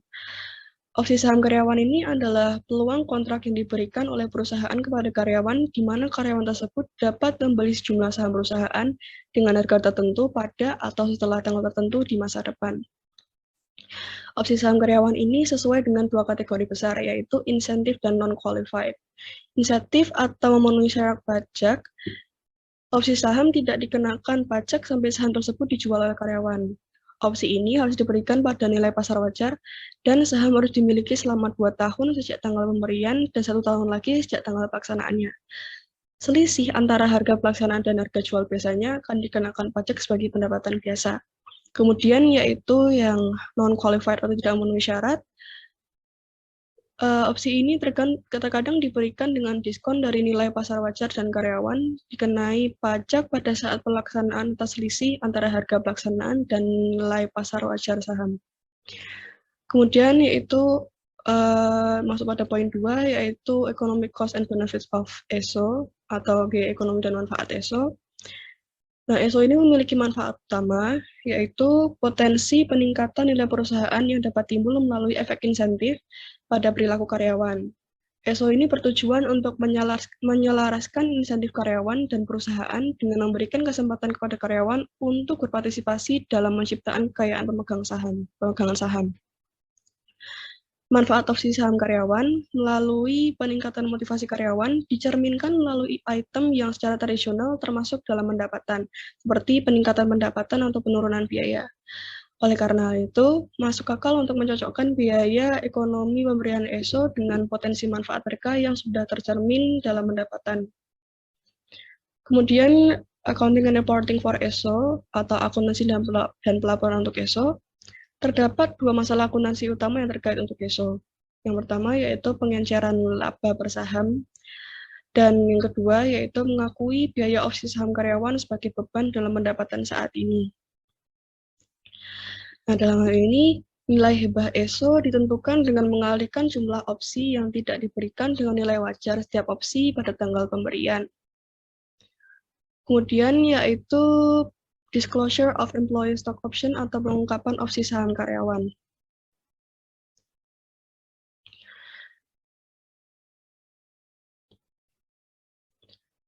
Opsi saham karyawan ini adalah peluang kontrak yang diberikan oleh perusahaan kepada karyawan di mana karyawan tersebut dapat membeli sejumlah saham perusahaan dengan harga tertentu pada atau setelah tanggal tertentu di masa depan. Opsi saham karyawan ini sesuai dengan dua kategori besar, yaitu insentif dan non-qualified. Insentif atau memenuhi syarat pajak, opsi saham tidak dikenakan pajak sampai saham tersebut dijual oleh karyawan. Opsi ini harus diberikan pada nilai pasar wajar, dan saham harus dimiliki selama 2 tahun sejak tanggal pemberian dan 1 tahun lagi sejak tanggal pelaksanaannya. Selisih antara harga pelaksanaan dan harga jual biasanya akan dikenakan pajak sebagai pendapatan biasa. Kemudian yaitu yang non-qualified atau tidak memenuhi syarat. Opsi ini terkadang diberikan dengan diskon dari nilai pasar wajar dan karyawan, dikenai pajak pada saat pelaksanaan atas selisih antara harga pelaksanaan dan nilai pasar wajar saham. Kemudian yaitu masuk pada poin 2, yaitu Economic Cost and Benefits of ESO atau ekonomi dan manfaat ESO. Nah, ESO ini memiliki manfaat utama, yaitu potensi peningkatan nilai perusahaan yang dapat timbul melalui efek insentif pada perilaku karyawan. ESO ini bertujuan untuk menyelaraskan insentif karyawan dan perusahaan dengan memberikan kesempatan kepada karyawan untuk berpartisipasi dalam menciptakan kekayaan pemegangan saham. Manfaat opsi saham karyawan melalui peningkatan motivasi karyawan dicerminkan melalui item yang secara tradisional termasuk dalam pendapatan, seperti peningkatan pendapatan atau penurunan biaya. Oleh karena itu, masuk akal untuk mencocokkan biaya ekonomi pemberian ESO dengan potensi manfaat mereka yang sudah tercermin dalam pendapatan. Kemudian, accounting and reporting for ESO atau akuntansi dan pelaporan untuk ESO. Terdapat dua masalah akuntansi utama yang terkait untuk ESO. Yang pertama yaitu pengenceran laba per saham, dan yang kedua yaitu mengakui biaya opsi saham karyawan sebagai beban dalam pendapatan saat ini. Nah, dalam hal ini, nilai hibah ESO ditentukan dengan mengalihkan jumlah opsi yang tidak diberikan dengan nilai wajar setiap opsi pada tanggal pemberian. Kemudian yaitu disclosure of employee stock option atau pengungkapan opsi saham karyawan.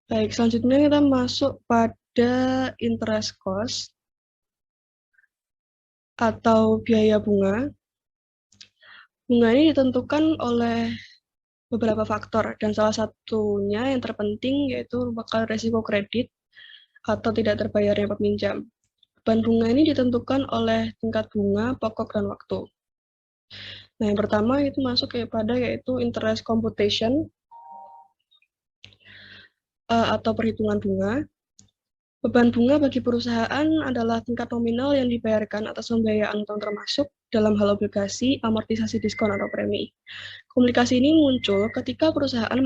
Baik, selanjutnya kita masuk pada interest cost atau biaya bunga. Bunga ini ditentukan oleh beberapa faktor, dan salah satunya yang terpenting yaitu merupakan risiko kredit atau tidak terbayarnya peminjam. Beban bunga ini ditentukan oleh tingkat bunga, pokok, dan waktu. Nah, yang pertama itu masuk kepada yaitu interest computation atau perhitungan bunga. Beban bunga bagi perusahaan adalah tingkat nominal yang dibayarkan atas pembiayaan utang termasuk dalam hal obligasi, amortisasi diskon, atau premi. Komunikasi ini muncul ketika perusahaan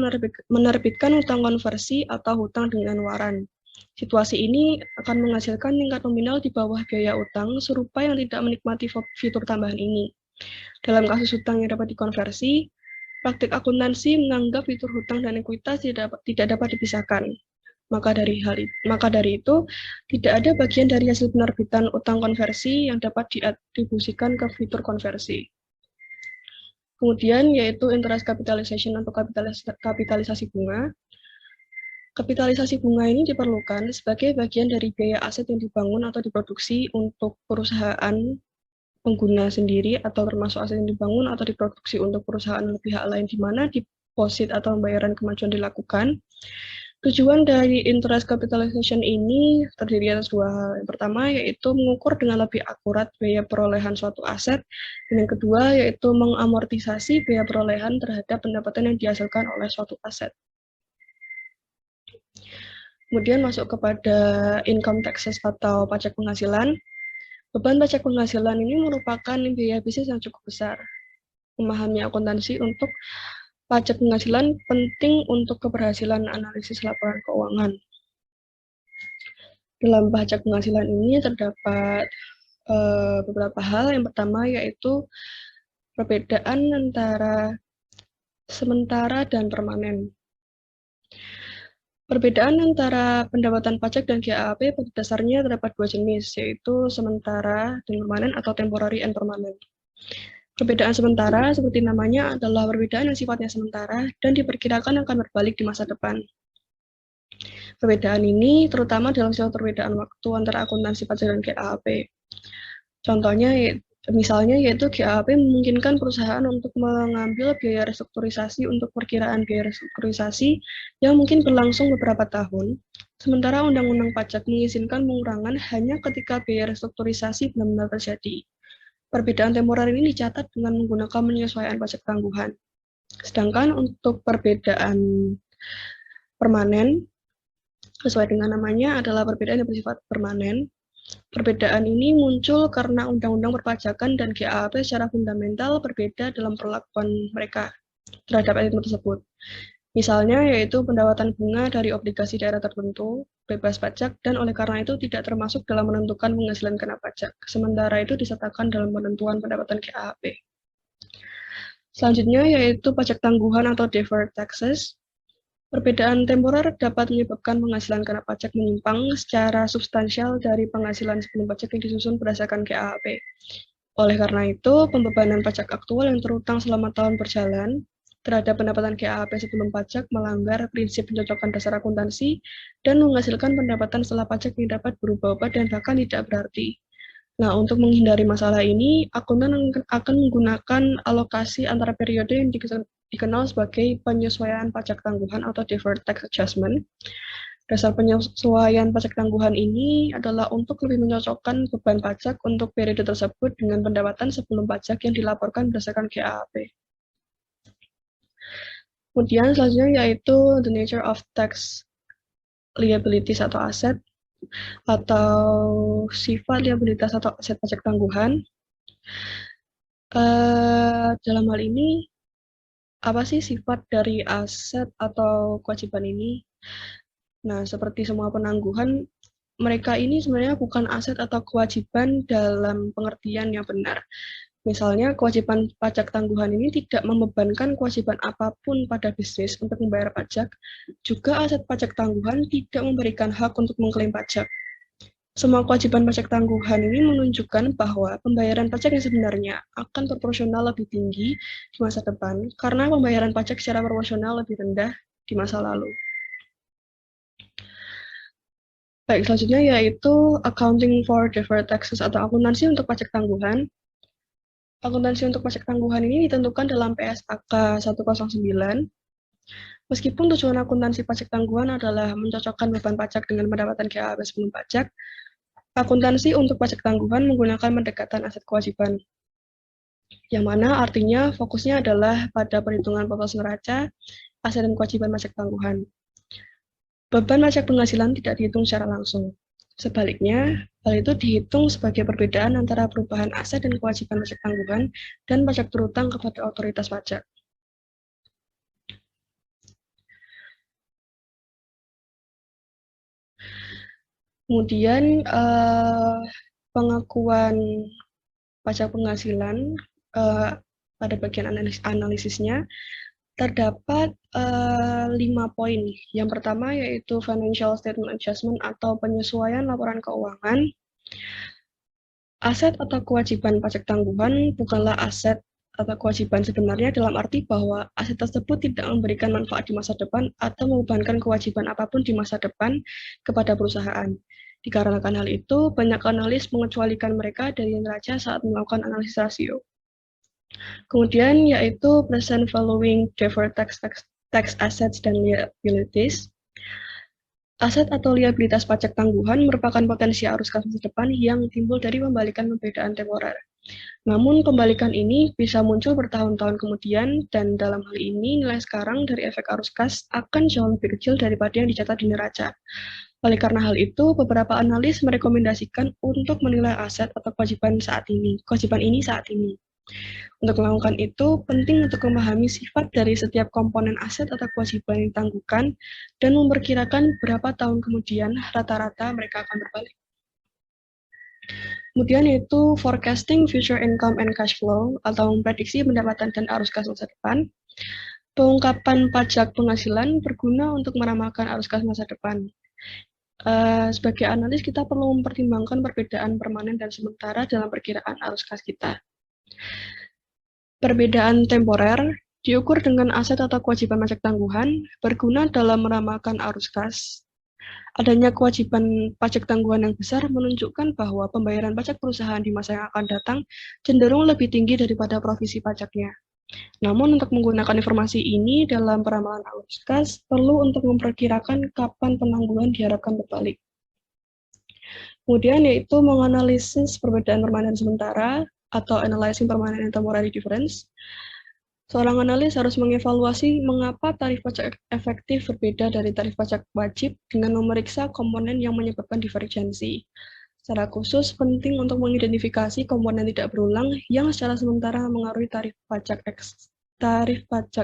menerbitkan hutang konversi atau hutang dengan waran. Situasi ini akan menghasilkan tingkat nominal di bawah biaya utang serupa yang tidak menikmati fitur tambahan ini. Dalam kasus hutang yang dapat dikonversi, praktik akuntansi menganggap fitur hutang dan ekuitas tidak dapat dipisahkan. Maka dari itu, tidak ada bagian dari hasil penerbitan utang konversi yang dapat diatribusikan ke fitur konversi. Kemudian yaitu interest capitalization atau kapitalisasi bunga. Kapitalisasi bunga ini diperlukan sebagai bagian dari biaya aset yang dibangun atau diproduksi untuk perusahaan pengguna sendiri atau termasuk aset yang dibangun atau diproduksi untuk perusahaan atau pihak lain di mana deposit atau pembayaran kemajuan dilakukan. Tujuan dari interest capitalization ini terdiri atas dua hal. Yang pertama yaitu mengukur dengan lebih akurat biaya perolehan suatu aset, dan yang kedua yaitu mengamortisasi biaya perolehan terhadap pendapatan yang dihasilkan oleh suatu aset. Kemudian masuk kepada income taxes atau pajak penghasilan. Beban pajak penghasilan ini merupakan biaya bisnis yang cukup besar. Memahami akuntansi untuk pajak penghasilan penting untuk keberhasilan analisis laporan keuangan. Dalam pajak penghasilan ini terdapat beberapa hal. Yang pertama yaitu perbedaan antara sementara dan permanen. Perbedaan antara pendapatan pajak dan GAAP pada dasarnya terdapat dua jenis, yaitu sementara dan permanen atau temporary and permanent. Perbedaan sementara, seperti namanya, adalah perbedaan yang sifatnya sementara dan diperkirakan akan berbalik di masa depan. Perbedaan ini terutama dalam suatu perbedaan waktu antara akuntansi pajak dan GAAP. Contohnya, misalnya yaitu GAAP memungkinkan perusahaan untuk mengambil biaya restrukturisasi untuk perkiraan biaya restrukturisasi yang mungkin berlangsung beberapa tahun, sementara Undang-Undang Pajak mengizinkan pengurangan hanya ketika biaya restrukturisasi benar-benar terjadi. Perbedaan temporer ini dicatat dengan menggunakan penyesuaian pajak tangguhan. Sedangkan untuk perbedaan permanen, sesuai dengan namanya adalah perbedaan yang bersifat permanen. Perbedaan ini muncul karena undang-undang perpajakan dan GAAP secara fundamental berbeda dalam perlakuan mereka terhadap item tersebut. Misalnya yaitu pendapatan bunga dari obligasi daerah tertentu, bebas pajak, dan oleh karena itu tidak termasuk dalam menentukan penghasilan kena pajak. Sementara itu disertakan dalam penentuan pendapatan GAAP. Selanjutnya yaitu pajak tangguhan atau deferred taxes. Perbedaan temporer dapat menyebabkan penghasilan kena pajak menyimpang secara substansial dari penghasilan sebelum pajak yang disusun berdasarkan GAAP. Oleh karena itu, pembebanan pajak aktual yang terutang selama tahun berjalan terhadap pendapatan GAAP sebelum pajak melanggar prinsip pencocokan dasar akuntansi dan menghasilkan pendapatan setelah pajak yang dapat berubah-ubah dan bahkan tidak berarti. Nah, untuk menghindari masalah ini, akuntan akan menggunakan alokasi antara periode yang dikenal sebagai penyesuaian pajak tangguhan atau deferred tax adjustment. Dasar penyesuaian pajak tangguhan ini adalah untuk lebih mencocokkan beban pajak untuk periode tersebut dengan pendapatan sebelum pajak yang dilaporkan berdasarkan GAAP. Kemudian selanjutnya yaitu the nature of tax liabilities atau aset atau sifat liabilitas atau aset pajak tangguhan. Dalam hal ini, apa sih sifat dari aset atau kewajiban ini? Nah, seperti semua penangguhan, mereka ini sebenarnya bukan aset atau kewajiban dalam pengertian yang benar. Misalnya, kewajiban pajak tangguhan ini tidak membebankan kewajiban apapun pada bisnis untuk membayar pajak. Juga aset pajak tangguhan tidak memberikan hak untuk mengklaim pajak. Semua kewajiban pajak tangguhan ini menunjukkan bahwa pembayaran pajak yang sebenarnya akan proporsional lebih tinggi di masa depan karena pembayaran pajak secara proporsional lebih rendah di masa lalu. Baik, selanjutnya yaitu accounting for deferred taxes atau akuntansi untuk pajak tangguhan. Akuntansi untuk pajak tangguhan ini ditentukan dalam PSAK 109. Meskipun tujuan akuntansi pajak tangguhan adalah mencocokkan beban pajak dengan pendapatan GAAP sebelum pajak, akuntansi untuk pajak tangguhan menggunakan pendekatan aset kewajiban, yang mana artinya fokusnya adalah pada perhitungan potos neraca, aset dan kewajiban pajak tangguhan. Beban pajak penghasilan tidak dihitung secara langsung. Sebaliknya, hal itu dihitung sebagai perbedaan antara perubahan aset dan kewajiban pajak tangguhan dan pajak terutang kepada otoritas pajak. Kemudian, pengakuan pajak penghasilan pada bagian analisisnya terdapat 5 poin. Yang pertama yaitu financial statement adjustment atau penyesuaian laporan keuangan. Aset atau kewajiban pajak tangguhan bukanlah aset atau kewajiban sebenarnya dalam arti bahwa aset tersebut tidak memberikan manfaat di masa depan atau membebankan kewajiban apapun di masa depan kepada perusahaan. Dikarenakan hal itu, banyak analis mengecualikan mereka dari neraca saat melakukan analisis rasio. Kemudian yaitu present valuing deferred tax assets dan liabilities. Aset atau liabilitas pajak tangguhan merupakan potensi arus kas masa depan yang timbul dari pembalikan pembedaan temporer. Namun pembalikan ini bisa muncul bertahun-tahun kemudian dan dalam hal ini nilai sekarang dari efek arus kas akan jauh lebih kecil daripada yang dicatat di neraca. Oleh karena hal itu, beberapa analis merekomendasikan untuk menilai aset atau kewajiban ini saat ini. Untuk melakukan itu, penting untuk memahami sifat dari setiap komponen aset atau kewajiban yang ditangguhkan dan memperkirakan berapa tahun kemudian rata-rata mereka akan berbalik. Kemudian yaitu forecasting future income and cash flow atau memprediksi pendapatan dan arus kas masa depan. Pengungkapan pajak penghasilan berguna untuk meramalkan arus kas masa depan. Sebagai analis, kita perlu mempertimbangkan perbedaan permanen dan sementara dalam perkiraan arus kas kita. Perbedaan temporer diukur dengan aset atau kewajiban pajak tangguhan berguna dalam meramalkan arus kas. Adanya kewajiban pajak tangguhan yang besar menunjukkan bahwa pembayaran pajak perusahaan di masa yang akan datang cenderung lebih tinggi daripada provisi pajaknya. Namun untuk menggunakan informasi ini dalam peramalan arus kas, perlu untuk memperkirakan kapan penangguhan diharapkan berbalik. Kemudian yaitu menganalisis perbedaan permanen sementara atau analyzing permanent and temporary difference. Seorang analis harus mengevaluasi mengapa tarif pajak efektif berbeda dari tarif pajak wajib dengan memeriksa komponen yang menyebabkan divergensi. Secara khusus, penting untuk mengidentifikasi komponen tidak berulang yang secara sementara mengaruhi tarif pajak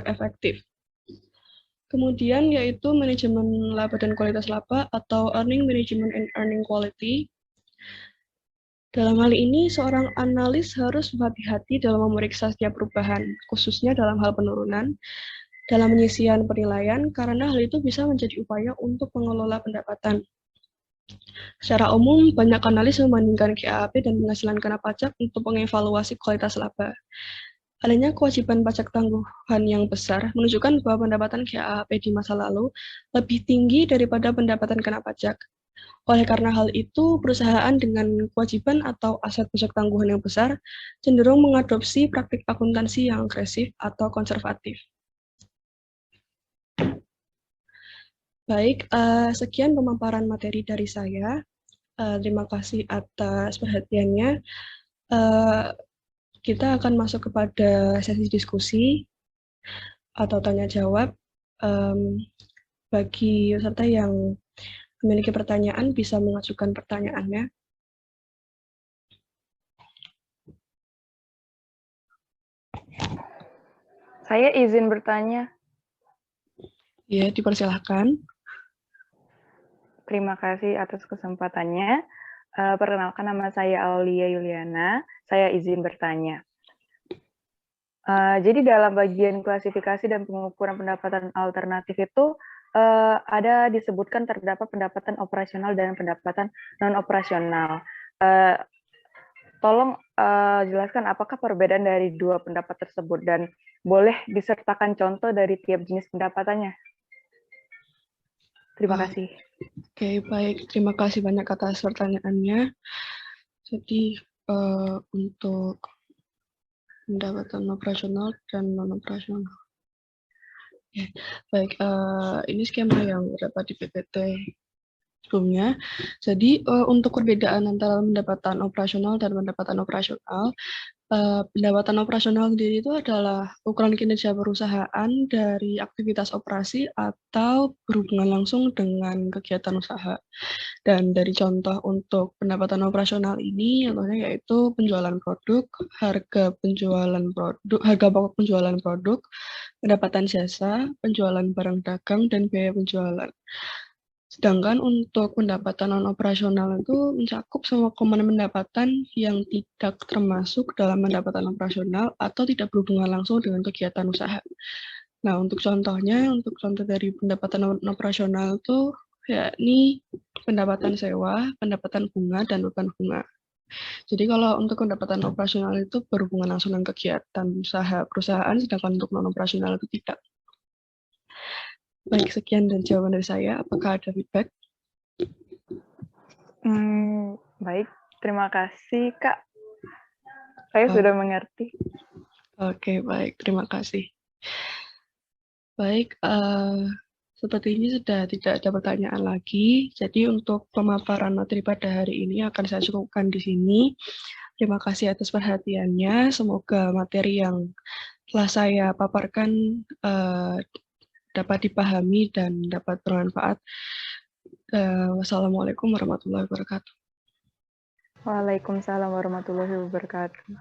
efektif. Kemudian yaitu manajemen laba dan kualitas laba atau earning management and earning quality. Dalam hal ini, seorang analis harus berhati-hati dalam memeriksa setiap perubahan, khususnya dalam hal penurunan, dalam penyisian penilaian, karena hal itu bisa menjadi upaya untuk mengelola pendapatan. Secara umum, banyak analis membandingkan GAAP dan penghasilan kena pajak untuk mengevaluasi kualitas laba. Adanya kewajiban pajak tangguhan yang besar menunjukkan bahwa pendapatan GAAP di masa lalu lebih tinggi daripada pendapatan kena pajak. Oleh karena hal itu, perusahaan dengan kewajiban atau aset pajak tangguhan yang besar cenderung mengadopsi praktik akuntansi yang agresif atau konservatif. Baik, sekian pemaparan materi dari saya. Terima kasih atas perhatiannya. Kita akan masuk kepada sesi diskusi atau tanya jawab. Bagi peserta yang memiliki pertanyaan bisa mengajukan pertanyaannya. Saya izin bertanya. Ya, dipersilahkan. Terima kasih atas kesempatannya. Perkenalkan, nama saya Aulia Yuliana. Saya izin bertanya. Jadi dalam bagian klasifikasi dan pengukuran pendapatan alternatif itu ada disebutkan terdapat pendapatan operasional dan pendapatan non-operasional. Tolong jelaskan apakah perbedaan dari dua pendapat tersebut dan boleh disertakan contoh dari tiap jenis pendapatannya. Terima kasih. Oke, baik. Terima kasih banyak atas pertanyaannya. Jadi, untuk pendapatan operasional dan non-operasional. Ya, baik. Ini skema yang terdapat di PPT sebelumnya. Jadi, untuk perbedaan antara pendapatan operasional dan pendapatan operasional, pendapatan operasional sendiri itu adalah ukuran kinerja perusahaan dari aktivitas operasi atau berhubungan langsung dengan kegiatan usaha. Dan dari contoh untuk pendapatan operasional ini, contohnya yaitu penjualan produk, harga pokok penjualan produk, pendapatan jasa, penjualan barang dagang, dan biaya penjualan. Sedangkan untuk pendapatan non-operasional itu mencakup semua komponen pendapatan yang tidak termasuk dalam pendapatan operasional atau tidak berhubungan langsung dengan kegiatan usaha. Nah, untuk contoh dari pendapatan non-operasional itu yakni pendapatan sewa, pendapatan bunga, dan beban bunga. Jadi kalau untuk pendapatan operasional itu berhubungan langsung dengan kegiatan usaha perusahaan, sedangkan untuk non-operasional itu tidak. Baik, sekian dan jawaban dari saya. Apakah ada feedback? Baik, terima kasih Kak. Saya sudah mengerti. Oke, baik. Terima kasih. Baik, sepertinya sudah tidak ada pertanyaan lagi. Jadi untuk pemaparan materi pada hari ini akan saya cukupkan di sini. Terima kasih atas perhatiannya. Semoga materi yang telah saya paparkan dapat dipahami dan dapat bermanfaat. Wassalamualaikum warahmatullahi wabarakatuh. Waalaikumsalam warahmatullahi wabarakatuh.